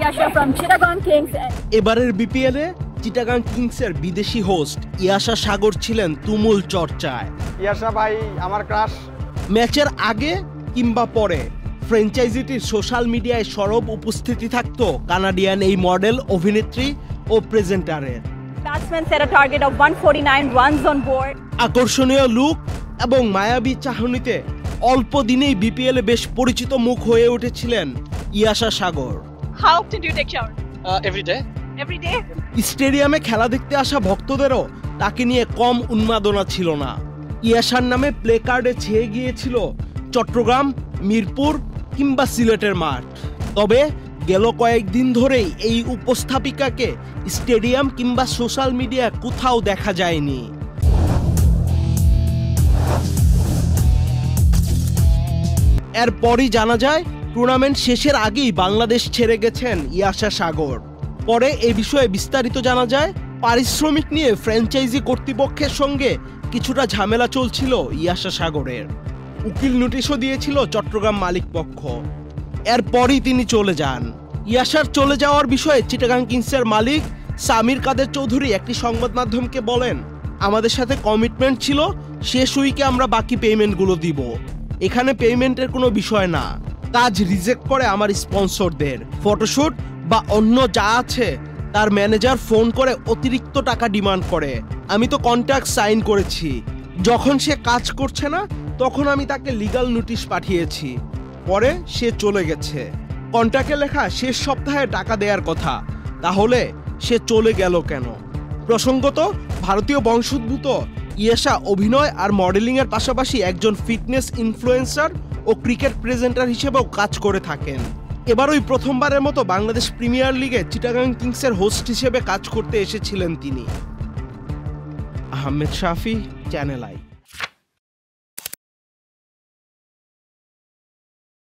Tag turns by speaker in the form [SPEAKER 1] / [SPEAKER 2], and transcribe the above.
[SPEAKER 1] Yasha from Chittagong Kings.
[SPEAKER 2] এবারের বিপিএলে চিটাগাং কিংসের বিদেশি হোস্ট ইয়াশা সাগর ছিলেন তুমুল চর্চায়।
[SPEAKER 3] ইয়াশা ভাই আমার ক্রাশ।
[SPEAKER 2] ম্যাচের আগে কিংবা পরে ফ্র্যাঞ্চাইজিটির সোশ্যাল মিডিয়ায় সরব উপস্থিতি থাকতো কানাডিয়ান এই মডেল, অভিনেত্রী ও প্রেজেন্টারের।
[SPEAKER 1] Batsman set a target of 149 runs on board.
[SPEAKER 2] আকর্ষণীয় লুক এবং মায়াবী চাহনিতে অল্প দিনেই বিপিএলে বেশ পরিচিত মুখ হয়ে উঠেছিলেন ইয়াশা সাগর।
[SPEAKER 1] How often do you take shower?
[SPEAKER 3] Every day.
[SPEAKER 1] Every day?
[SPEAKER 2] স্টেডিয়ামে খেলা দেখতে আসা ভক্তদেরও তাকে নিয়ে কম উন্মাদনা ছিল না। ইয়াশার নামে প্লে কার্ডে ছেয়ে গিয়েছিল চট্টগ্রাম, মিরপুর কিংবা সিলেটের মাঠ। তবে গেল কয়েকদিন ধরেই এই উপস্থাপিকাকে স্টেডিয়াম কিংবা সোশ্যাল মিডিয়া কোথাও দেখা যায়নি। এরপরই জানা যায় টুর্নামেন্ট শেষের আগেই বাংলাদেশ ছেড়ে গেছেন ইয়াশা সাগর। পরে এ বিষয়ে বিস্তারিত জানা যায় পারিশ্রমিক নিয়ে ফ্র্যাঞ্চাইজি কর্তৃপক্ষের সঙ্গে কিছুটা ঝামেলা চলছিল ইয়াশা সাগরের। উকিল নোটিশও দিয়েছিল চট্টগ্রাম মালিকপক্ষ। এরপরই তিনি চলে যান। ইয়াশার চলে যাওয়ার বিষয়ে চিটাগাং কিংসের মালিক সামির কাদের চৌধুরী একটি সংবাদ মাধ্যমকে বলেন, আমাদের সাথে কমিটমেন্ট ছিল, শেষ উইকে আমরা বাকি পেমেন্টগুলো দিব। এখানে পেমেন্টের কোনো বিষয় না, কাজ রিজেক্ট করে আমার স্পন্সরদের। ফটোশুট বা অন্য যা আছে তার ম্যানেজার ফোন করে অতিরিক্ত টাকা ডিমান্ড করে। আমি তো কন্ট্রাক্ট সাইন করেছি, যখন সে কাজ করছে না তখন আমি তাকে লিগ্যাল নোটিশ পাঠিয়েছি। পরে সে চলে গেছে। কন্ট্রাক্টে লেখা শেষ সপ্তাহে টাকা দেওয়ার কথা, তাহলে সে চলে গেল কেন? প্রসঙ্গত, ভারতীয় বংশোদ্ভূত ইয়াশা অভিনয় আর মডেলিংয়ের পাশাপাশি একজন ফিটনেস ইনফ্লুয়েন্সার ও ক্রিকেট প্রেজেন্টার হিসেবেও কাজ করে থাকেন। এবারই প্রথমবারের মতো বাংলাদেশ প্রিমিয়ার লিগে চিটাগাং কিংসের হোস্ট হিসেবে কাজ করতে এসেছিলেন তিনি। আহমেদ শাফি, চ্যানেল আই।